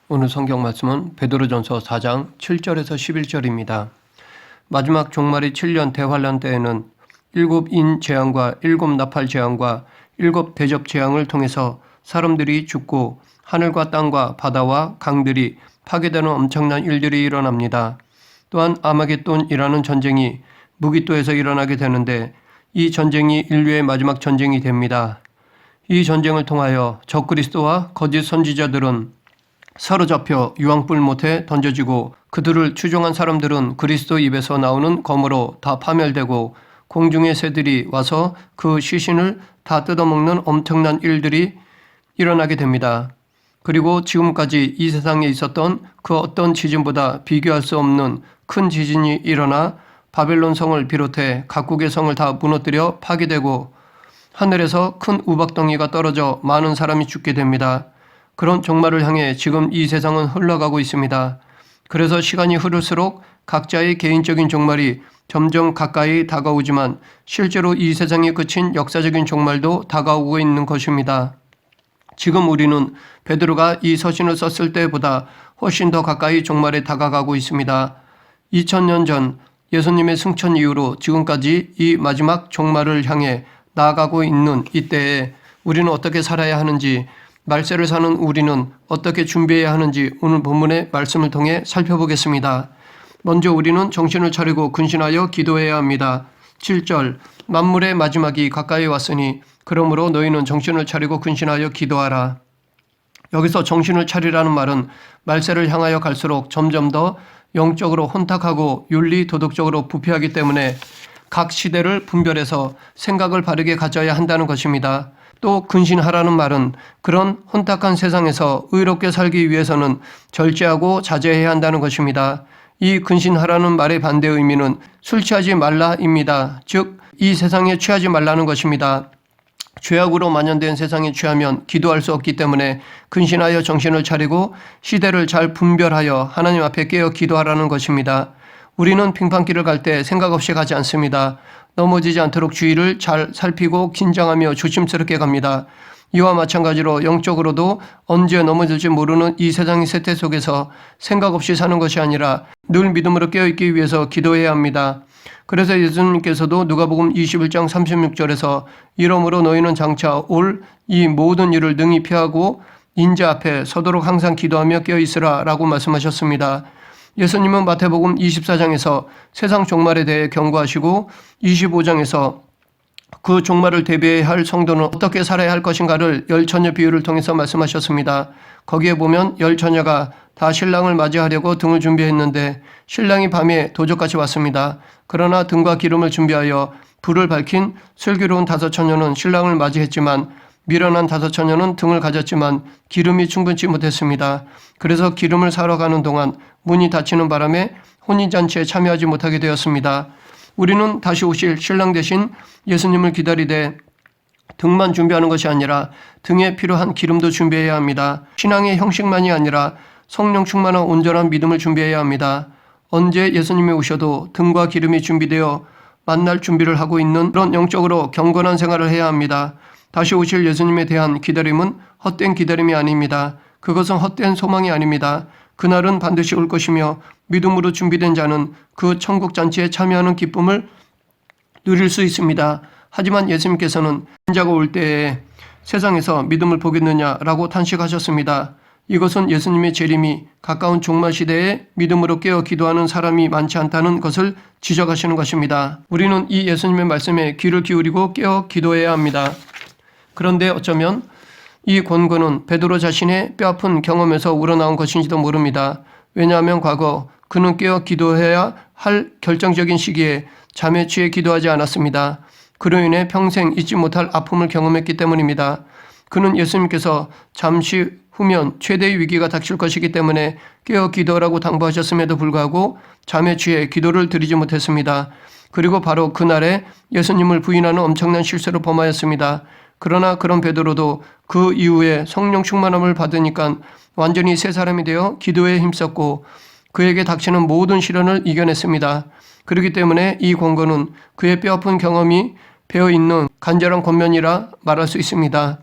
오늘 성경 말씀은 베드로전서 4장 7절에서 11절입니다. 마지막 종말의 7년 대환란 때에는 7인 재앙과 7 나팔 재앙과 7 대접 재앙을 통해서 사람들이 죽고 하늘과 땅과 바다와 강들이 파괴되는 엄청난 일들이 일어납니다. 또한 아마겟돈이라는 전쟁이 무기토에서 일어나게 되는데 이 전쟁이 인류의 마지막 전쟁이 됩니다. 이 전쟁을 통하여 적그리스도와 거짓 선지자들은 사로잡혀 유황불 못에 던져지고 그들을 추종한 사람들은 그리스도 입에서 나오는 검으로 다 파멸되고 공중의 새들이 와서 그 시신을 다 뜯어먹는 엄청난 일들이 일어나게 됩니다. 그리고 지금까지 이 세상에 있었던 그 어떤 지진보다 비교할 수 없는 큰 지진이 일어나 바벨론 성을 비롯해 각국의 성을 다 무너뜨려 파괴되고 하늘에서 큰 우박덩이가 떨어져 많은 사람이 죽게 됩니다. 그런 종말을 향해 지금 이 세상은 흘러가고 있습니다. 그래서 시간이 흐를수록 각자의 개인적인 종말이 점점 가까이 다가오지만 실제로 이 세상이 그친 역사적인 종말도 다가오고 있는 것입니다. 지금 우리는 베드로가 이 서신을 썼을 때보다 훨씬 더 가까이 종말에 다가가고 있습니다. 2000년 전 예수님의 승천 이후로 지금까지 이 마지막 종말을 향해 나아가고 있는 이때에 우리는 어떻게 살아야 하는지, 말세를 사는 우리는 어떻게 준비해야 하는지 오늘 본문의 말씀을 통해 살펴보겠습니다. 먼저 우리는 정신을 차리고 근신하여 기도해야 합니다. 7절 만물의 마지막이 가까이 왔으니 그러므로 너희는 정신을 차리고 근신하여 기도하라. 여기서 정신을 차리라는 말은 말세를 향하여 갈수록 점점 더 영적으로 혼탁하고 윤리 도덕적으로 부패하기 때문에 각 시대를 분별해서 생각을 바르게 가져야 한다는 것입니다. 또 근신하라는 말은 그런 혼탁한 세상에서 의롭게 살기 위해서는 절제하고 자제해야 한다는 것입니다. 이 근신하라는 말의 반대 의미는 술 취하지 말라입니다. 즉, 이 세상에 취하지 말라는 것입니다. 죄악으로 만연된 세상에 취하면 기도할 수 없기 때문에 근신하여 정신을 차리고 시대를 잘 분별하여 하나님 앞에 깨어 기도하라는 것입니다. 우리는 빙판길을 갈 때 생각 없이 가지 않습니다. 넘어지지 않도록 주의를 잘 살피고 긴장하며 조심스럽게 갑니다. 이와 마찬가지로 영적으로도 언제 넘어질지 모르는 이 세상의 세태 속에서 생각 없이 사는 것이 아니라 늘 믿음으로 깨어있기 위해서 기도해야 합니다. 그래서 예수님께서도 누가복음 21장 36절에서 이러므로 너희는 장차 올 이 모든 일을 능히 피하고 인자 앞에 서도록 항상 기도하며 깨어있으라 라고 말씀하셨습니다. 예수님은 마태복음 24장에서 세상 종말에 대해 경고하시고 25장에서 그 종말을 대비해야 할 성도는 어떻게 살아야 할 것인가를 열 처녀 비유를 통해서 말씀하셨습니다. 거기에 보면 열 처녀가 다 신랑을 맞이하려고 등을 준비했는데 신랑이 밤에 도적같이 왔습니다. 그러나 등과 기름을 준비하여 불을 밝힌 슬기로운 5 처녀는 신랑을 맞이했지만 미련한 5 처녀는 등을 가졌지만 기름이 충분치 못했습니다. 그래서 기름을 사러 가는 동안 문이 닫히는 바람에 혼인잔치에 참여하지 못하게 되었습니다. 우리는 다시 오실 신랑 대신 예수님을 기다리되 등만 준비하는 것이 아니라 등에 필요한 기름도 준비해야 합니다. 신앙의 형식만이 아니라 성령 충만한 온전한 믿음을 준비해야 합니다. 언제 예수님이 오셔도 등과 기름이 준비되어 만날 준비를 하고 있는 그런 영적으로 경건한 생활을 해야 합니다. 다시 오실 예수님에 대한 기다림은 헛된 기다림이 아닙니다. 그것은 헛된 소망이 아닙니다. 그날은 반드시 올 것이며 믿음으로 준비된 자는 그 천국 잔치에 참여하는 기쁨을 누릴 수 있습니다. 하지만 예수님께서는 인자가 올 때에 세상에서 믿음을 보겠느냐라고 탄식하셨습니다. 이것은 예수님의 재림이 가까운 종말 시대에 믿음으로 깨어 기도하는 사람이 많지 않다는 것을 지적하시는 것입니다. 우리는 이 예수님의 말씀에 귀를 기울이고 깨어 기도해야 합니다. 그런데 어쩌면 이 권고는 베드로 자신의 뼈아픈 경험에서 우러나온 것인지도 모릅니다. 왜냐하면 과거 그는 깨어 기도해야 할 결정적인 시기에 잠에 취해 기도하지 않았습니다. 그로 인해 평생 잊지 못할 아픔을 경험했기 때문입니다. 그는 예수님께서 잠시 후면 최대의 위기가 닥칠 것이기 때문에 깨어 기도하라고 당부하셨음에도 불구하고 잠에 취해 기도를 드리지 못했습니다. 그리고 바로 그날에 예수님을 부인하는 엄청난 실수를 범하였습니다. 그러나 그런 베드로도 그 이후에 성령 충만함을 받으니까 완전히 새 사람이 되어 기도에 힘썼고 그에게 닥치는 모든 시련을 이겨냈습니다. 그렇기 때문에 이 권고는 그의 뼈아픈 경험이 배어있는 간절한 권면이라 말할 수 있습니다.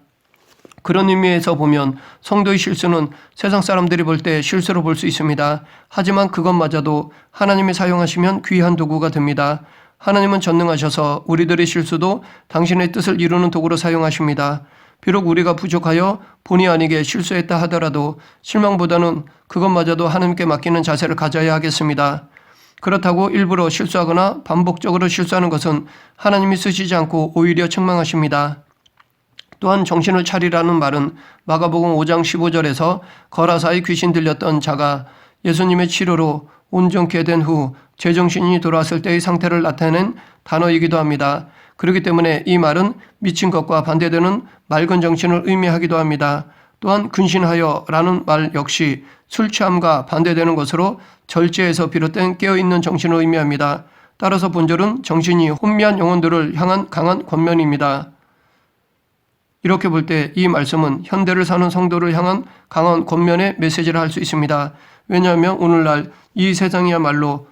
그런 의미에서 보면 성도의 실수는 세상 사람들이 볼 때 실수로 볼 수 있습니다. 하지만 그것마저도 하나님이 사용하시면 귀한 도구가 됩니다. 하나님은 전능하셔서 우리들의 실수도 당신의 뜻을 이루는 도구로 사용하십니다. 비록 우리가 부족하여 본의 아니게 실수했다 하더라도 실망보다는 그것마저도 하나님께 맡기는 자세를 가져야 하겠습니다. 그렇다고 일부러 실수하거나 반복적으로 실수하는 것은 하나님이 쓰시지 않고 오히려 책망하십니다. 또한 정신을 차리라는 말은 마가복음 5장 15절에서 거라사의 귀신 들렸던 자가 예수님의 치료로 온전케 된 후 제정신이 돌아왔을 때의 상태를 나타낸 단어이기도 합니다. 그렇기 때문에 이 말은 미친 것과 반대되는 맑은 정신을 의미하기도 합니다. 또한 근신하여 라는 말 역시 술 취함과 반대되는 것으로 절제에서 비롯된 깨어있는 정신을 의미합니다. 따라서 본절은 정신이 혼미한 영혼들을 향한 강한 권면입니다. 이렇게 볼 때 이 말씀은 현대를 사는 성도를 향한 강한 권면의 메시지를 할 수 있습니다. 왜냐하면 오늘날 이 세상이야말로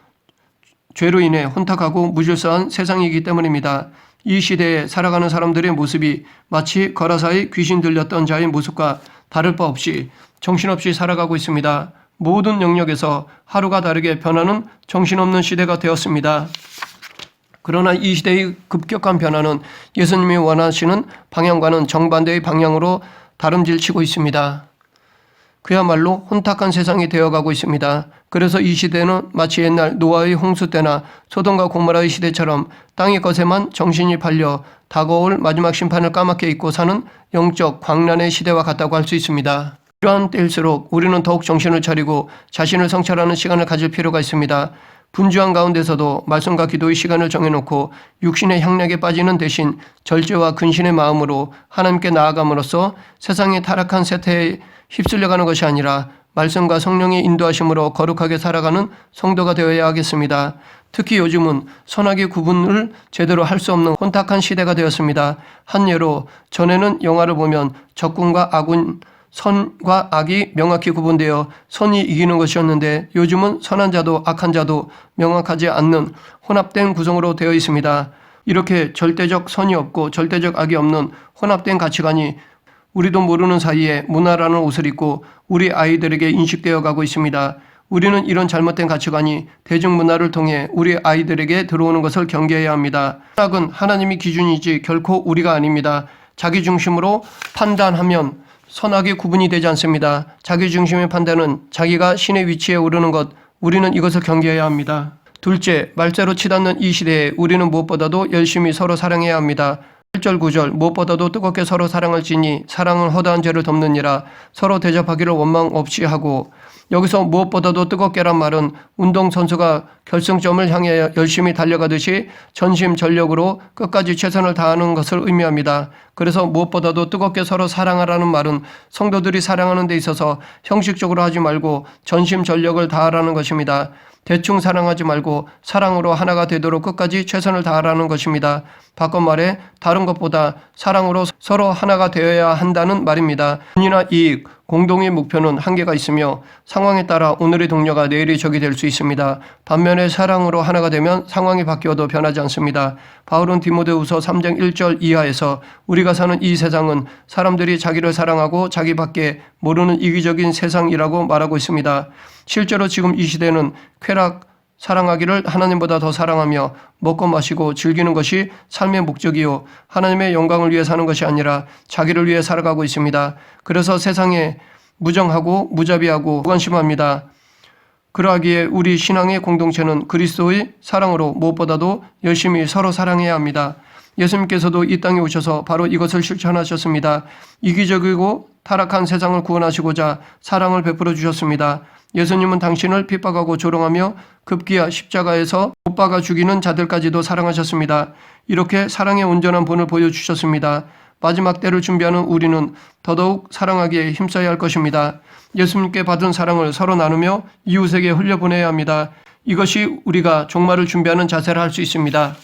죄로 인해 혼탁하고 무질서한 세상이기 때문입니다. 이 시대에 살아가는 사람들의 모습이 마치 거라사의 귀신 들렸던 자의 모습과 다를 바 없이 정신없이 살아가고 있습니다. 모든 영역에서 하루가 다르게 변하는 정신없는 시대가 되었습니다. 그러나 이 시대의 급격한 변화는 예수님이 원하시는 방향과는 정반대의 방향으로 다름질치고 있습니다. 그야말로 혼탁한 세상이 되어가고 있습니다. 그래서 이 시대는 마치 옛날 노아의 홍수 때나 소돔과 고모라의 시대처럼 땅의 것에만 정신이 팔려 다가올 마지막 심판을 까맣게 잊고 사는 영적 광란의 시대와 같다고 할 수 있습니다. 이러한 때일수록 우리는 더욱 정신을 차리고 자신을 성찰하는 시간을 가질 필요가 있습니다. 분주한 가운데서도 말씀과 기도의 시간을 정해놓고 육신의 향락에 빠지는 대신 절제와 근신의 마음으로 하나님께 나아감으로써 세상의 타락한 세태에 휩쓸려가는 것이 아니라 말씀과 성령의 인도하심으로 거룩하게 살아가는 성도가 되어야 하겠습니다. 특히 요즘은 선악의 구분을 제대로 할 수 없는 혼탁한 시대가 되었습니다. 한 예로 전에는 영화를 보면 적군과 아군, 선과 악이 명확히 구분되어 선이 이기는 것이었는데 요즘은 선한 자도 악한 자도 명확하지 않는 혼합된 구성으로 되어 있습니다. 이렇게 절대적 선이 없고 절대적 악이 없는 혼합된 가치관이 우리도 모르는 사이에 문화라는 옷을 입고 우리 아이들에게 인식되어 가고 있습니다. 우리는 이런 잘못된 가치관이 대중문화를 통해 우리 아이들에게 들어오는 것을 경계해야 합니다. 선악은 하나님이 기준이지 결코 우리가 아닙니다. 자기 중심으로 판단하면 선악의 구분이 되지 않습니다. 자기 중심의 판단은 자기가 신의 위치에 오르는 것, 우리는 이것을 경계해야 합니다. 둘째, 말세로 치닫는 이 시대에 우리는 무엇보다도 열심히 서로 사랑해야 합니다. 8절 9절 무엇보다도 뜨겁게 서로 사랑을 지니 사랑은 허다한 죄를 덮느니라. 서로 대접하기를 원망 없이 하고, 여기서 무엇보다도 뜨겁게란 말은 운동선수가 결승점을 향해 열심히 달려가듯이 전심전력으로 끝까지 최선을 다하는 것을 의미합니다. 그래서 무엇보다도 뜨겁게 서로 사랑하라는 말은 성도들이 사랑하는 데 있어서 형식적으로 하지 말고 전심전력을 다하라는 것입니다. 대충 사랑하지 말고 사랑으로 하나가 되도록 끝까지 최선을 다하라는 것입니다. 바꿔 말해 다른 것보다 사랑으로 서로 하나가 되어야 한다는 말입니다. 돈이나 이익, 공동의 목표는 한계가 있으며 상황에 따라 오늘의 동료가 내일의 적이 될 수 있습니다. 반면에 사랑으로 하나가 되면 상황이 바뀌어도 변하지 않습니다. 바울은 디모데후서 3장 1절 이하에서 우리가 사는 이 세상은 사람들이 자기를 사랑하고 자기밖에 모르는 이기적인 세상이라고 말하고 있습니다. 실제로 지금 이 시대는 쾌락, 사랑하기를 하나님보다 더 사랑하며 먹고 마시고 즐기는 것이 삶의 목적이요 하나님의 영광을 위해 사는 것이 아니라 자기를 위해 살아가고 있습니다. 그래서 세상에 무정하고 무자비하고 무관심합니다. 그러하기에 우리 신앙의 공동체는 그리스도의 사랑으로 무엇보다도 열심히 서로 사랑해야 합니다. 예수님께서도 이 땅에 오셔서 바로 이것을 실천하셨습니다. 이기적이고 타락한 세상을 구원하시고자 사랑을 베풀어 주셨습니다. 예수님은 당신을 핍박하고 조롱하며 급기야 십자가에서 못 박아 죽이는 자들까지도 사랑하셨습니다. 이렇게 사랑의 온전한 본을 보여주셨습니다. 마지막 때를 준비하는 우리는 더더욱 사랑하기에 힘써야 할 것입니다. 예수님께 받은 사랑을 서로 나누며 이웃에게 흘려보내야 합니다. 이것이 우리가 종말을 준비하는 자세를 할 수 있습니다.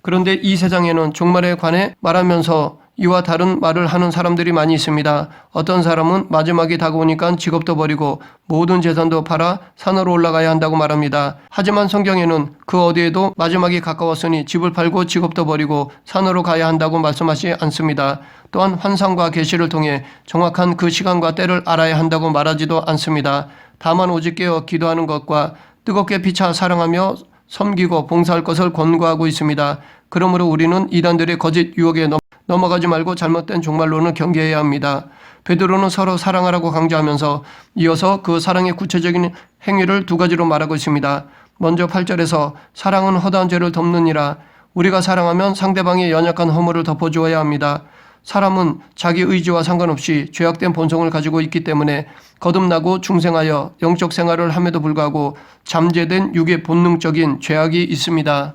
그런데 이 세상에는 종말에 관해 말하면서 이와 다른 말을 하는 사람들이 많이 있습니다. 어떤 사람은 마지막이 다가오니까 직업도 버리고 모든 재산도 팔아 산으로 올라가야 한다고 말합니다. 하지만 성경에는 그 어디에도 마지막이 가까웠으니 집을 팔고 직업도 버리고 산으로 가야 한다고 말씀하지 않습니다. 또한 환상과 계시를 통해 정확한 그 시간과 때를 알아야 한다고 말하지도 않습니다. 다만 오직 깨어 기도하는 것과 뜨겁게 피차 사랑하며 섬기고 봉사할 것을 권고하고 있습니다. 그러므로 우리는 이단들의 거짓 유혹에 넘어가지 말고 잘못된 종말론을 경계해야 합니다. 베드로는 서로 사랑하라고 강조하면서 이어서 그 사랑의 구체적인 행위를 두 가지로 말하고 있습니다. 먼저 8절에서 사랑은 허다한 죄를 덮느니라. 우리가 사랑하면 상대방의 연약한 허물을 덮어주어야 합니다. 사람은 자기 의지와 상관없이 죄악된 본성을 가지고 있기 때문에 거듭나고 중생하여 영적 생활을 함에도 불구하고 잠재된 육의 본능적인 죄악이 있습니다.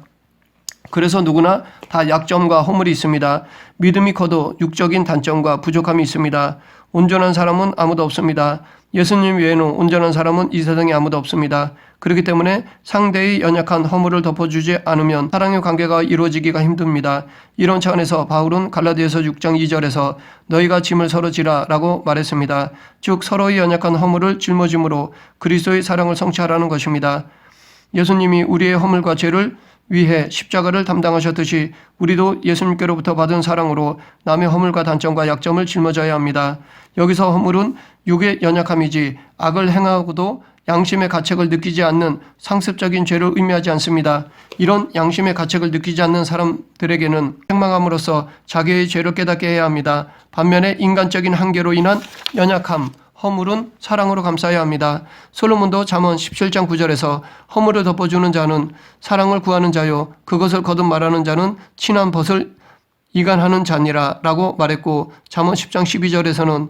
그래서 누구나 다 약점과 허물이 있습니다. 믿음이 커도 육적인 단점과 부족함이 있습니다. 온전한 사람은 아무도 없습니다. 예수님 외에는 온전한 사람은 이 세상에 아무도 없습니다. 그렇기 때문에 상대의 연약한 허물을 덮어주지 않으면 사랑의 관계가 이루어지기가 힘듭니다. 이런 차원에서 바울은 갈라디아서 6장 2절에서 너희가 짐을 서로 지라 라고 말했습니다. 즉 서로의 연약한 허물을 짊어짐으로 그리스도의 사랑을 성취하라는 것입니다. 예수님이 우리의 허물과 죄를 위해 십자가를 담당하셨듯이 우리도 예수님께로부터 받은 사랑으로 남의 허물과 단점과 약점을 짊어져야 합니다. 여기서 허물은 육의 연약함이지 악을 행하고도 양심의 가책을 느끼지 않는 상습적인 죄를 의미하지 않습니다. 이런 양심의 가책을 느끼지 않는 사람들에게는 책망함으로써 자기의 죄를 깨닫게 해야 합니다. 반면에 인간적인 한계로 인한 연약함, 허물은 사랑으로 감싸야 합니다. 솔로몬도 잠언 17장 9절에서 허물을 덮어주는 자는 사랑을 구하는 자요 그것을 거듭 말하는 자는 친한 벗을 이간하는 자니라 라고 말했고 잠언 10장 12절에서는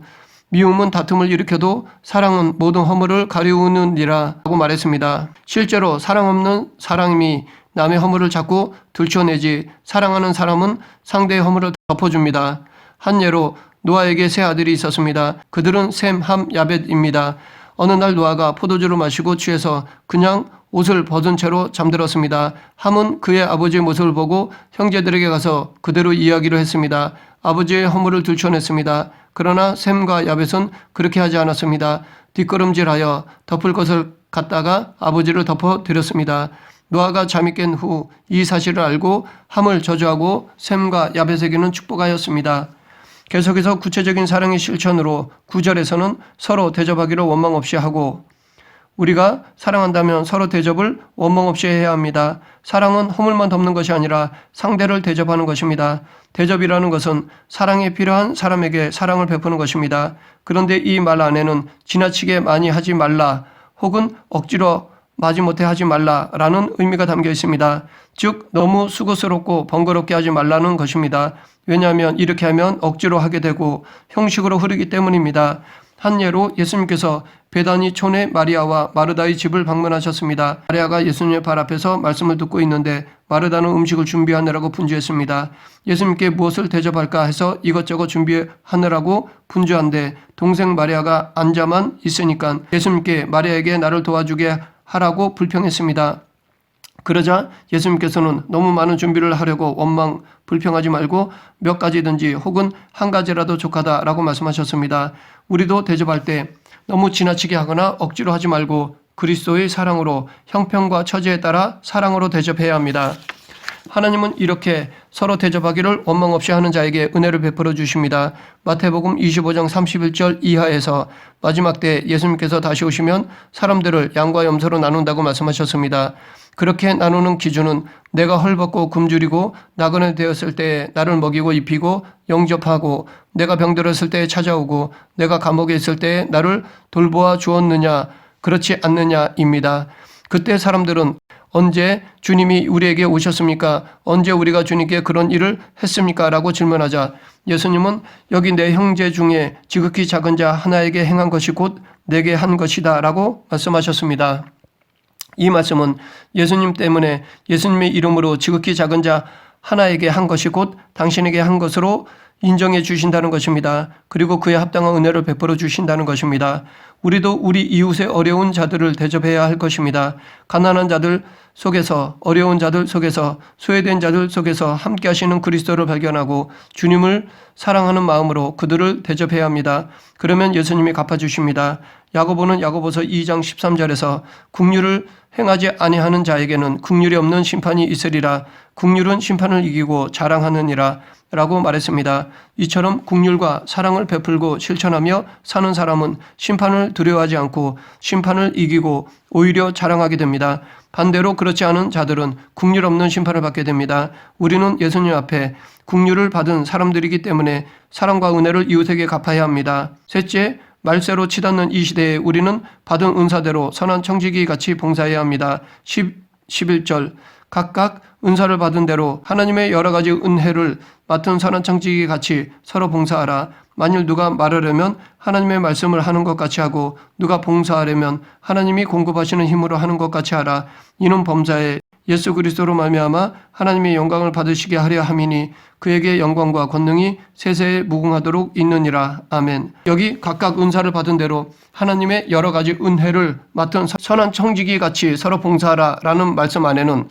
미움은 다툼을 일으켜도 사랑은 모든 허물을 가리우느니라 라고 말했습니다. 실제로 사랑 없는 사람이 남의 허물을 자꾸 들춰내지 사랑하는 사람은 상대의 허물을 덮어줍니다. 한 예로 노아에게 세 아들이 있었습니다. 그들은 셈, 함, 야벳입니다. 어느 날 노아가 포도주를 마시고 취해서 그냥 옷을 벗은 채로 잠들었습니다. 함은 그의 아버지의 모습을 보고 형제들에게 가서 그대로 이야기를 했습니다. 아버지의 허물을 들춰냈습니다. 그러나 셈과 야벳은 그렇게 하지 않았습니다. 뒷걸음질하여 덮을 것을 갖다가 아버지를 덮어드렸습니다. 노아가 잠이 깬 후 이 사실을 알고 함을 저주하고 셈과 야벳에게는 축복하였습니다. 계속해서 구체적인 사랑의 실천으로 9절에서는 서로 대접하기를 원망 없이 하고 우리가 사랑한다면 서로 대접을 원망 없이 해야 합니다. 사랑은 허물만 덮는 것이 아니라 상대를 대접하는 것입니다. 대접이라는 것은 사랑에 필요한 사람에게 사랑을 베푸는 것입니다. 그런데 이 말 안에는 지나치게 많이 하지 말라 혹은 억지로 마지못해 하지 말라라는 의미가 담겨 있습니다. 즉 너무 수고스럽고 번거롭게 하지 말라는 것입니다. 왜냐하면 이렇게 하면 억지로 하게 되고 형식으로 흐르기 때문입니다. 한 예로 예수님께서 베다니 촌의 마리아와 마르다의 집을 방문하셨습니다. 마리아가 예수님의 발 앞에서 말씀을 듣고 있는데 마르다는 음식을 준비하느라고 분주했습니다. 예수님께 무엇을 대접할까 해서 이것저것 준비하느라고 분주한데 동생 마리아가 앉아만 있으니까 예수님께 마리아에게 나를 도와주게 하라고 불평했습니다. 그러자 예수님께서는 너무 많은 준비를 하려고 원망, 불평하지 말고 몇 가지든지 혹은 한 가지라도 족하다라고 말씀하셨습니다. 우리도 대접할 때 너무 지나치게 하거나 억지로 하지 말고 그리스도의 사랑으로 형편과 처지에 따라 사랑으로 대접해야 합니다. 하나님은 이렇게 서로 대접하기를 원망 없이 하는 자에게 은혜를 베풀어 주십니다. 마태복음 25장 31절 이하에서 마지막 때 예수님께서 다시 오시면 사람들을 양과 염소로 나눈다고 말씀하셨습니다. 그렇게 나누는 기준은 내가 헐벗고 굶주리고 나그네 되었을 때에 나를 먹이고 입히고 영접하고 내가 병들었을 때에 찾아오고 내가 감옥에 있을 때에 나를 돌보아 주었느냐 그렇지 않느냐입니다. 그때 사람들은 언제 주님이 우리에게 오셨습니까? 언제 우리가 주님께 그런 일을 했습니까? 라고 질문하자 예수님은 여기 내 형제 중에 지극히 작은 자 하나에게 행한 것이 곧 내게 한 것이다 라고 말씀하셨습니다. 이 말씀은 예수님 때문에 예수님의 이름으로 지극히 작은 자 하나에게 한 것이 곧 당신에게 한 것으로 인정해 주신다는 것입니다. 그리고 그에 합당한 은혜를 베풀어 주신다는 것입니다. 우리도 우리 이웃의 어려운 자들을 대접해야 할 것입니다. 가난한 자들 속에서, 어려운 자들 속에서, 소외된 자들 속에서 함께 하시는 그리스도를 발견하고 주님을 사랑하는 마음으로 그들을 대접해야 합니다. 그러면 예수님이 갚아주십니다. 야고보는 야고보서 2장 13절에서 긍휼을 행하지 아니하는 자에게는 긍휼이 없는 심판이 있으리라. 긍휼은 심판을 이기고 자랑하느니라 라고 말했습니다. 이처럼 긍휼과 사랑을 베풀고 실천하며 사는 사람은 심판을 두려워하지 않고 심판을 이기고 오히려 자랑하게 됩니다. 반대로 그렇지 않은 자들은 긍휼 없는 심판을 받게 됩니다. 우리는 예수님 앞에 긍휼을 받은 사람들이기 때문에 사랑과 은혜를 이웃에게 갚아야 합니다. 셋째, 말세로 치닫는 이 시대에 우리는 받은 은사대로 선한 청지기 같이 봉사해야 합니다. 11절 각각 은사를 받은 대로 하나님의 여러 가지 은혜를 맡은 선한 청지기 같이 서로 봉사하라. 만일 누가 말하려면 하나님의 말씀을 하는 것 같이 하고 누가 봉사하려면 하나님이 공급하시는 힘으로 하는 것 같이 하라. 이는 범사에 예수 그리스도로 말미암아 하나님의 영광을 받으시게 하려 함이니 그에게 영광과 권능이 세세에 무궁하도록 있느니라. 아멘. 여기 각각 은사를 받은 대로 하나님의 여러 가지 은혜를 맡은 선한 청지기 같이 서로 봉사하라 라는 말씀 안에는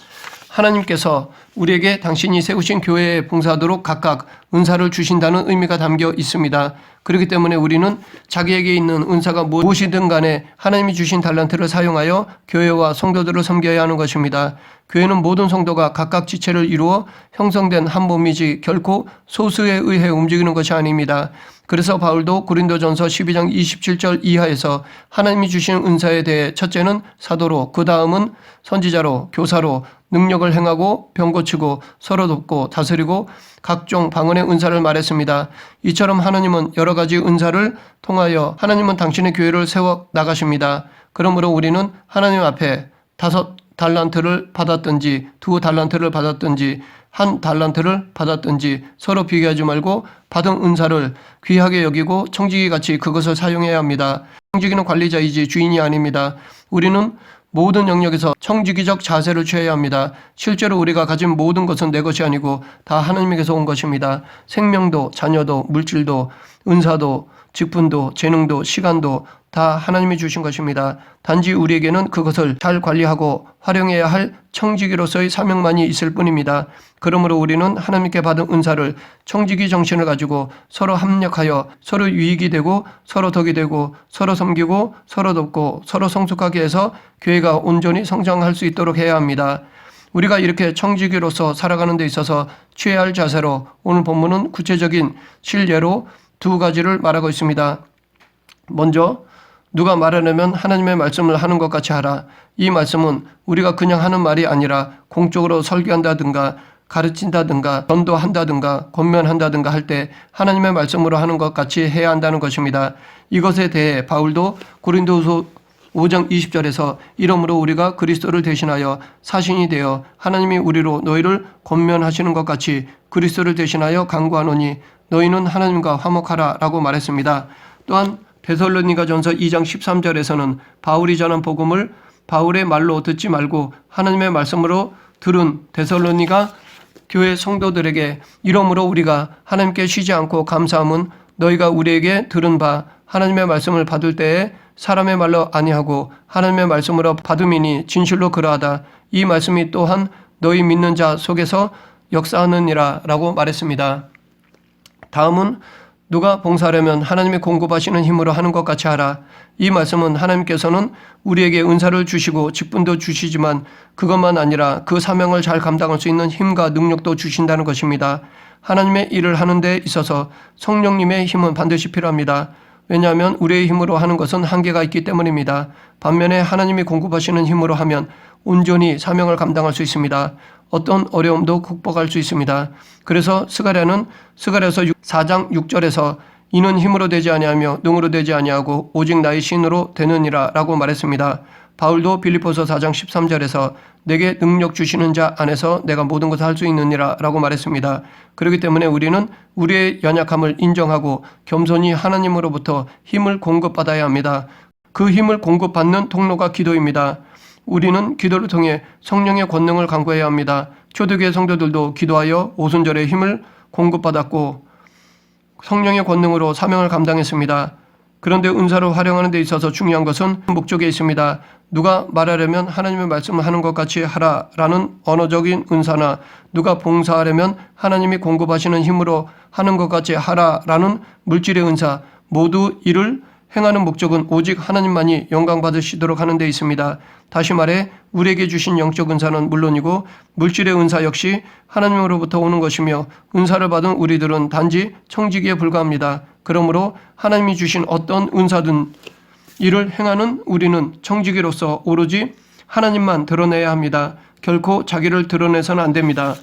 하나님께서 우리에게 당신이 세우신 교회에 봉사하도록 각각 은사를 주신다는 의미가 담겨 있습니다. 그렇기 때문에 우리는 자기에게 있는 은사가 무엇이든 간에 하나님이 주신 달란트를 사용하여 교회와 성도들을 섬겨야 하는 것입니다. 교회는 모든 성도가 각각 지체를 이루어 형성된 한 몸이지 결코 소수에 의해 움직이는 것이 아닙니다. 그래서 바울도 고린도전서 12장 27절 이하에서 하나님이 주신 은사에 대해 첫째는 사도로, 그 다음은 선지자로, 교사로 능력을 행하고 병 고치고 서로 돕고 다스리고 각종 방언의 은사를 말했습니다. 이처럼 하나님은 여러 가지 은사를 통하여 하나님은 당신의 교회를 세워 나가십니다. 그러므로 우리는 하나님 앞에 5달란트를 받았든지 2달란트를 받았든지 1달란트를 받았든지 서로 비교하지 말고 받은 은사를 귀하게 여기고 청지기같이 그것을 사용해야 합니다. 청지기는 관리자이지 주인이 아닙니다. 우리는 모든 영역에서 청지기적 자세를 취해야 합니다. 실제로 우리가 가진 모든 것은 내 것이 아니고 다 하나님께서 온 것입니다. 생명도, 자녀도, 물질도, 은사도, 직분도, 재능도, 시간도 다 하나님이 주신 것입니다. 단지 우리에게는 그것을 잘 관리하고 활용해야 할 청지기로서의 사명만이 있을 뿐입니다. 그러므로 우리는 하나님께 받은 은사를 청지기 정신을 가지고 서로 합력하여 서로 유익이 되고 서로 덕이 되고 서로 섬기고 서로 돕고 서로 성숙하게 해서 교회가 온전히 성장할 수 있도록 해야 합니다. 우리가 이렇게 청지기로서 살아가는 데 있어서 취해야 할 자세로 오늘 본문은 구체적인 실례로 2가지를 말하고 있습니다. 먼저 누가 말하려면 하나님의 말씀을 하는 것 같이 하라. 이 말씀은 우리가 그냥 하는 말이 아니라 공적으로 설교한다든가 가르친다든가 전도한다든가 권면한다든가 할 때 하나님의 말씀으로 하는 것 같이 해야 한다는 것입니다. 이것에 대해 바울도 고린도서 5장 20절에서 이러므로 우리가 그리스도를 대신하여 사신이 되어 하나님이 우리로 너희를 권면하시는 것 같이 그리스도를 대신하여 간구하노니 너희는 하나님과 화목하라 라고 말했습니다. 또한 데살로니가전서 2장 13절에서는 바울이 전한 복음을 바울의 말로 듣지 말고 하나님의 말씀으로 들은 데살로니가 교회 성도들에게 이러므로 우리가 하나님께 쉬지 않고 감사함은 너희가 우리에게 들은 바 하나님의 말씀을 받을 때에 사람의 말로 아니하고 하나님의 말씀으로 받음이니 진실로 그러하다. 이 말씀이 또한 너희 믿는 자 속에서 역사하느니라 라고 말했습니다. 다음은 누가 봉사하려면 하나님이 공급하시는 힘으로 하는 것 같이 하라. 이 말씀은 하나님께서는 우리에게 은사를 주시고 직분도 주시지만 그것만 아니라 그 사명을 잘 감당할 수 있는 힘과 능력도 주신다는 것입니다. 하나님의 일을 하는 데 있어서 성령님의 힘은 반드시 필요합니다. 왜냐하면 우리의 힘으로 하는 것은 한계가 있기 때문입니다. 반면에 하나님이 공급하시는 힘으로 하면 온전히 사명을 감당할 수 있습니다. 어떤 어려움도 극복할 수 있습니다. 그래서 스가랴는 스가랴서 4장 6절에서 이는 힘으로 되지 아니하며 능으로 되지 아니하고 오직 나의 신으로 되느니라 라고 말했습니다. 바울도 빌립보서 4장 13절에서 내게 능력 주시는 자 안에서 내가 모든 것을 할 수 있느니라 라고 말했습니다. 그렇기 때문에 우리는 우리의 연약함을 인정하고 겸손히 하나님으로부터 힘을 공급받아야 합니다. 그 힘을 공급받는 통로가 기도입니다. 우리는 기도를 통해 성령의 권능을 간구해야 합니다. 초대교회 성도들도 기도하여 오순절의 힘을 공급받았고 성령의 권능으로 사명을 감당했습니다. 그런데 은사를 활용하는 데 있어서 중요한 것은 목적에 있습니다. 누가 말하려면 하나님의 말씀을 하는 것 같이 하라라는 언어적인 은사나 누가 봉사하려면 하나님이 공급하시는 힘으로 하는 것 같이 하라라는 물질의 은사, 모두 이를 행하는 목적은 오직 하나님만이 영광 받으시도록 하는 데 있습니다. 다시 말해 우리에게 주신 영적 은사는 물론이고 물질의 은사 역시 하나님으로부터 오는 것이며 은사를 받은 우리들은 단지 청지기에 불과합니다. 그러므로 하나님이 주신 어떤 은사든 이를 행하는 우리는 청지기로서 오로지 하나님만 드러내야 합니다. 결코 자기를 드러내서는 안 됩니다.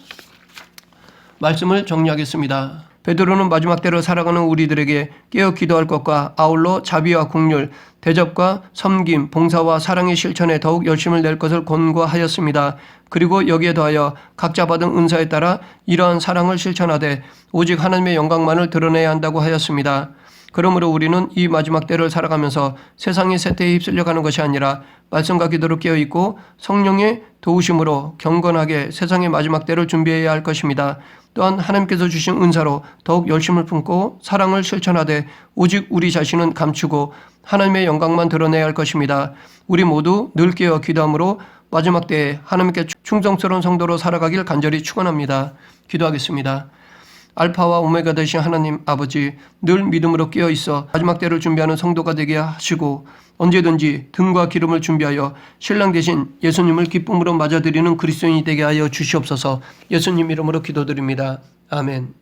말씀을 정리하겠습니다. 베드로는 마지막 때를 살아가는 우리들에게 깨어 기도할 것과 아울러 자비와 긍휼, 대접과 섬김, 봉사와 사랑의 실천에 더욱 열심을 낼 것을 권고하였습니다. 그리고 여기에 더하여 각자 받은 은사에 따라 이러한 사랑을 실천하되 오직 하나님의 영광만을 드러내야 한다고 하였습니다. 그러므로 우리는 이 마지막 때를 살아가면서 세상의 세태에 휩쓸려가는 것이 아니라 말씀과 기도로 깨어있고 성령의 도우심으로 경건하게 세상의 마지막 때를 준비해야 할 것입니다. 또한 하나님께서 주신 은사로 더욱 열심을 품고 사랑을 실천하되 오직 우리 자신은 감추고 하나님의 영광만 드러내야 할 것입니다. 우리 모두 늘 깨어 기도함으로 마지막 때에 하나님께 충성스러운 성도로 살아가길 간절히 축원합니다. 기도하겠습니다. 알파와 오메가 되신 하나님 아버지, 늘 믿음으로 깨어있어 마지막 때를 준비하는 성도가 되게 하시고 언제든지 등과 기름을 준비하여 신랑 되신 예수님을 기쁨으로 맞아들이는 그리스도인이 되게 하여 주시옵소서. 예수님 이름으로 기도드립니다. 아멘.